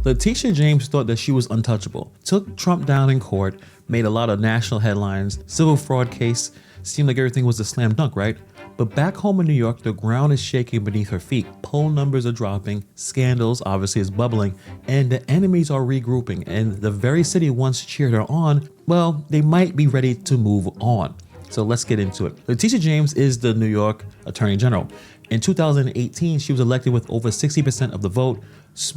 Letitia James thought that she was untouchable, took Trump down in court, made a lot of national headlines, civil fraud case, seemed like everything was a slam dunk, right? But back home in New York, the ground is shaking beneath her feet. Poll numbers are dropping, scandals obviously is bubbling, and the enemies are regrouping, and the very city once cheered her on, well, they might be ready to move on. So let's get into it. Letitia James is the New York Attorney General. In 2018, she was elected with over 60% of the vote,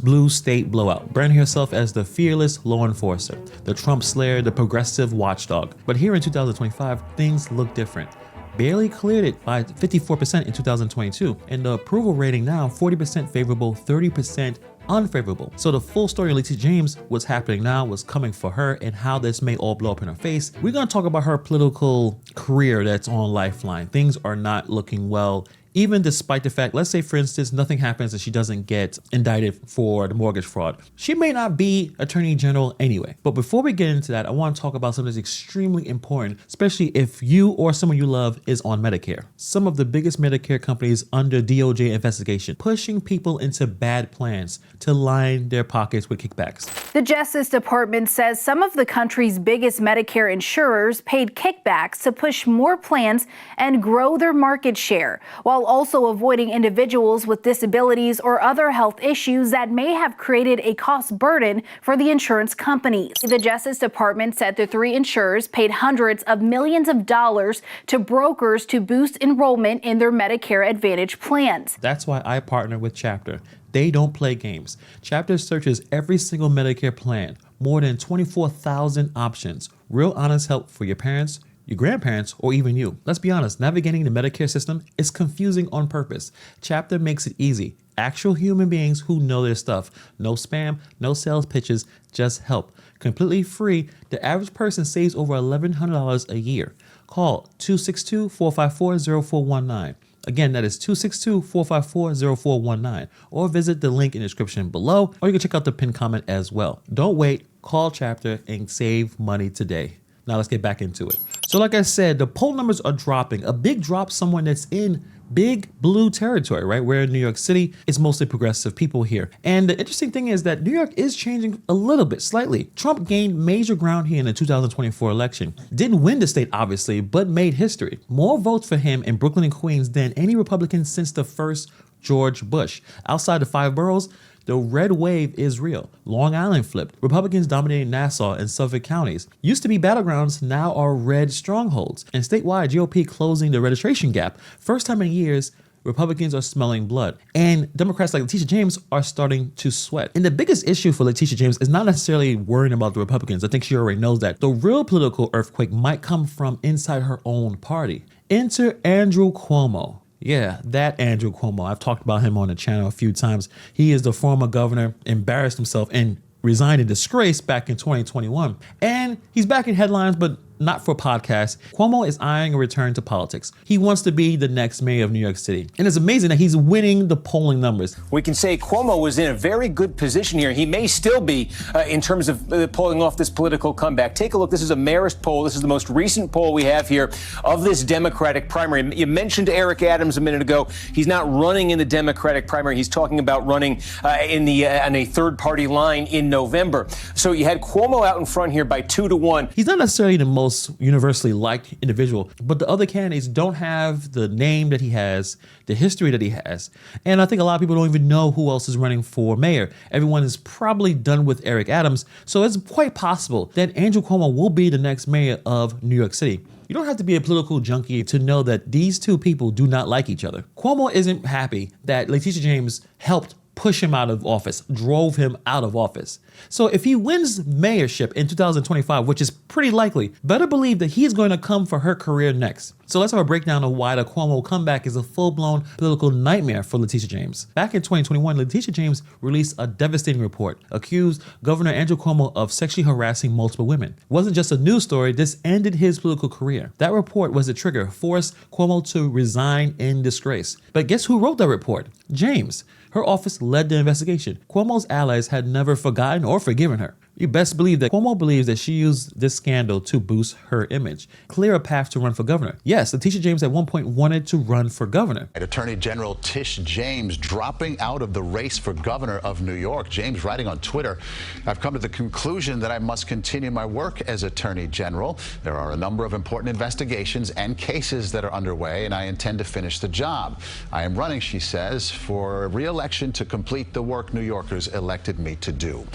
blue state blowout, branding herself as the fearless law enforcer, the Trump slayer, the progressive watchdog. But here in 2025, things look different. Barely cleared it by 54% in 2022, and the approval rating now 40% favorable, 30% unfavorable. So the full story of Letitia James, what's happening now, what's coming for her, and how this may all blow up in her face. We're going to talk about her political career that's on Lifeline. Things are not looking well, even despite the fact, let's say for instance, nothing happens and she doesn't get indicted for the mortgage fraud. She may not be Attorney General anyway. But before we get into that, I want to talk about something that's extremely important, especially if you or someone you love is on Medicare. Some of the biggest Medicare companies under DOJ investigation, pushing people into bad plans to line their pockets with kickbacks. The Justice Department says some of the country's biggest Medicare insurers paid kickbacks to push more plans and grow their market share, while also avoiding individuals with disabilities or other health issues that may have created a cost burden for the insurance companies. The Justice Department said the three insurers paid hundreds of millions of dollars to brokers to boost enrollment in their Medicare Advantage plans. That's why I partner with Chapter. They don't play games. Chapter searches every single Medicare plan, more than 24,000 options, real honest help for your parents, your grandparents, or even you. Let's be honest, navigating the Medicare system is confusing on purpose. Chapter makes it easy. Actual human beings who know their stuff. No spam, no sales pitches, just help. Completely free, the average person saves over $1,100 a year. Call 262-454-0419. Again, that is 262-454-0419. Or visit the link in the description below, or you can check out the pinned comment as well. Don't wait, call Chapter and save money today. Now let's get back into it. So like I said, the poll numbers are dropping. A big drop, someone that's in big blue territory, right? Where in New York City, it's mostly progressive people here. And the interesting thing is that New York is changing a little bit, slightly. Trump gained major ground here in the 2024 election. Didn't win the state, obviously, but made history. More votes for him in Brooklyn and Queens than any Republican since the first George Bush. Outside the 5 boroughs, the red wave is real. Long Island flipped. Republicans dominating Nassau and Suffolk counties. Used to be battlegrounds, now are red strongholds. And statewide, GOP closing the registration gap. First time in years, Republicans are smelling blood. And Democrats like Letitia James are starting to sweat. And the biggest issue for Letitia James is not necessarily worrying about the Republicans. I think she already knows that. The real political earthquake might come from inside her own party. Enter Andrew Cuomo. Yeah, that Andrew Cuomo. I've talked about him on the channel a few times. He is the former governor, embarrassed himself and resigned in disgrace back in 2021. And he's back in headlines, but not for podcasts. Cuomo is eyeing a return to politics. He wants to be the next mayor of New York City. And it's amazing that he's winning the polling numbers. We can say Cuomo was in a very good position here. He may still be in terms of pulling off this political comeback. Take a look. This is a Marist poll. This is the most recent poll we have here of this Democratic primary. You mentioned Eric Adams a minute ago. He's not running in the Democratic primary. He's talking about running on a third-party line in November. So you had Cuomo out in front here by 2-1. He's not necessarily the most universally liked individual, but the other candidates don't have the name that he has, the history that he has. And I think a lot of people don't even know who else is running for mayor. Everyone is probably done with Eric Adams. So it's quite possible that Andrew Cuomo will be the next mayor of New York City. You don't have to be a political junkie to know that these two people do not like each other. Cuomo isn't happy that Letitia James helped push him out of office, drove him out of office. So if he wins mayorship in 2025, which is pretty likely, better believe that he's going to come for her career next. So let's have a breakdown of why the Cuomo comeback is a full-blown political nightmare for Letitia James. Back in 2021, Letitia James released a devastating report, accused Governor Andrew Cuomo of sexually harassing multiple women. It wasn't just a news story, this ended his political career. That report was the trigger, forced Cuomo to resign in disgrace. But guess who wrote that report? James. Her office led the investigation. Cuomo's allies had never forgotten or forgiven her. You best believe that Cuomo believes that she used this scandal to boost her image, clear a path to run for governor. Yes, Letitia James at one point wanted to run for governor. Attorney General Tish James dropping out of the race for governor of New York. James writing on Twitter, "I've come to the conclusion that I must continue my work as Attorney General. There are a number of important investigations and cases that are underway, and I intend to finish the job. I am running," she says, "for re-election to complete the work New Yorkers elected me to do."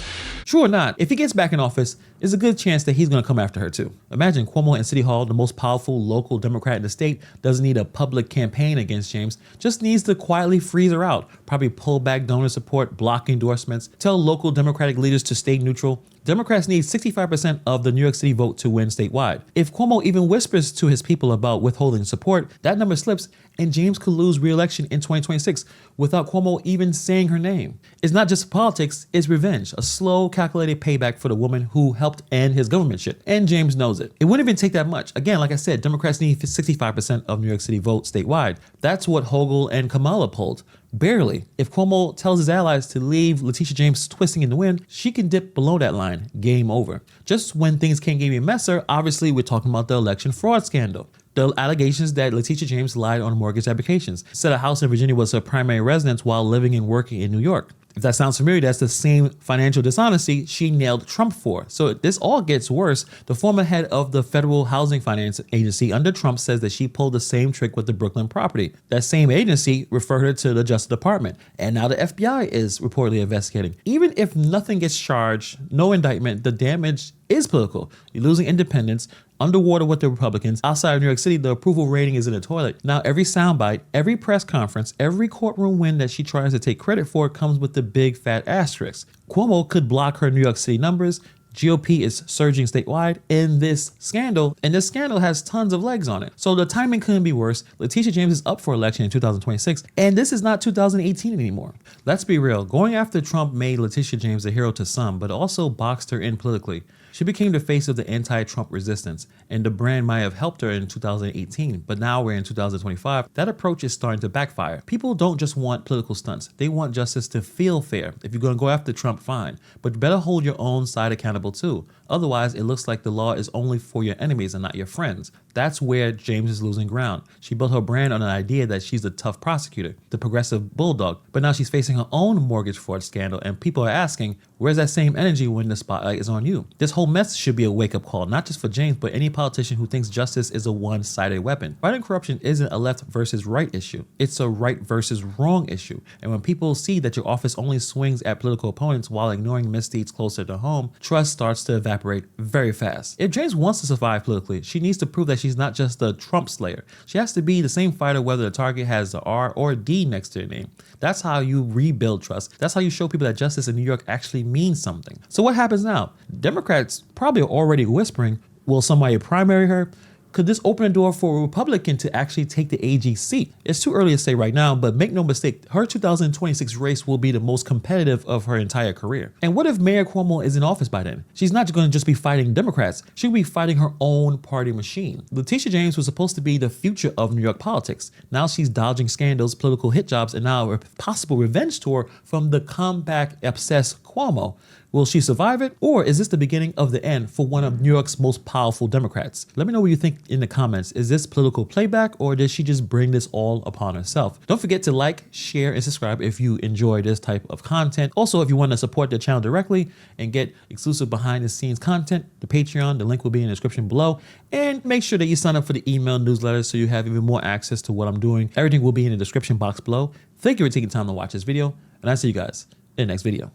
True or not, if he gets back in office, there's a good chance that he's going to come after her too. Imagine Cuomo in City Hall, the most powerful local Democrat in the state, doesn't need a public campaign against James, just needs to quietly freeze her out, probably pull back donor support, block endorsements, tell local Democratic leaders to stay neutral. Democrats need 65% of the New York City vote to win statewide. If Cuomo even whispers to his people about withholding support, that number slips and James could lose re-election in 2026 without Cuomo even saying her name. It's not just politics, it's revenge, a slow, calculated payback for the woman who helped end his government shit. And James knows it. It wouldn't even take that much. Again, like I said, Democrats need 65% of New York City vote statewide. That's what Hochul and Kamala pulled. Barely. If Cuomo tells his allies to leave Letitia James twisting in the wind, she can dip below that line. Game over. Just when things can't get even messer, obviously we're talking about the election fraud scandal. The allegations that Letitia James lied on mortgage applications, said a house in Virginia was her primary residence while living and working in New York. If that sounds familiar, that's the same financial dishonesty she nailed Trump for. So this all gets worse. The former head of the Federal Housing Finance Agency under Trump says that she pulled the same trick with the Brooklyn property. That same agency referred her to the Justice Department, and now the FBI is reportedly investigating. Even if nothing gets charged, no indictment, the damage is political. You're losing independence, underwater with the Republicans. Outside of New York City, the approval rating is in the toilet. Now every soundbite, every press conference, every courtroom win that she tries to take credit for comes with the big fat asterisk. Cuomo could block her New York City numbers. GOP is surging statewide in this scandal, and this scandal has tons of legs on it. So the timing couldn't be worse. Letitia James is up for election in 2026, and this is not 2018 anymore. Let's be real, going after Trump made Letitia James a hero to some, but also boxed her in politically. She became the face of the anti-Trump resistance, and the brand might have helped her in 2018, but now we're in 2025. That approach is starting to backfire. People don't just want political stunts. They want justice to feel fair. If you're going to go after Trump, fine, but better hold your own side accountable too. Otherwise, it looks like the law is only for your enemies and not your friends. That's where James is losing ground. She built her brand on an idea that she's a tough prosecutor, the progressive bulldog, but now she's facing her own mortgage fraud scandal, and people are asking, where's that same energy when the spotlight is on you? This whole mess should be a wake-up call, not just for James, but any politician who thinks justice is a one-sided weapon. Fighting corruption isn't a left versus right issue. It's a right versus wrong issue. And when people see that your office only swings at political opponents while ignoring misdeeds closer to home, trust starts to evaporate very fast. If James wants to survive politically, she needs to prove that she's not just a Trump slayer. She has to be the same fighter whether the target has the R or D next to their name. That's how you rebuild trust. That's how you show people that justice in New York actually means something. So what happens now? Democrats probably are already whispering, will somebody primary her? Could this open a door for a Republican to actually take the AG seat? It's too early to say right now, but make no mistake, her 2026 race will be the most competitive of her entire career. And what if Mayor Cuomo is in office by then? She's not going to just be fighting Democrats. She'll be fighting her own party machine. Letitia James was supposed to be the future of New York politics. Now she's dodging scandals, political hit jobs, and now a possible revenge tour from the comeback-obsessed Cuomo. Will she survive it? Or is this the beginning of the end for one of New York's most powerful Democrats? Let me know what you think in the comments. Is this political playback, or did she just bring this all upon herself? Don't forget to like, share, and subscribe if you enjoy this type of content. Also, if you want to support the channel directly and get exclusive behind the scenes content, the Patreon, the link will be in the description below. And make sure that you sign up for the email newsletter so you have even more access to what I'm doing. Everything will be in the description box below. Thank you for taking time to watch this video, and I'll see you guys in the next video.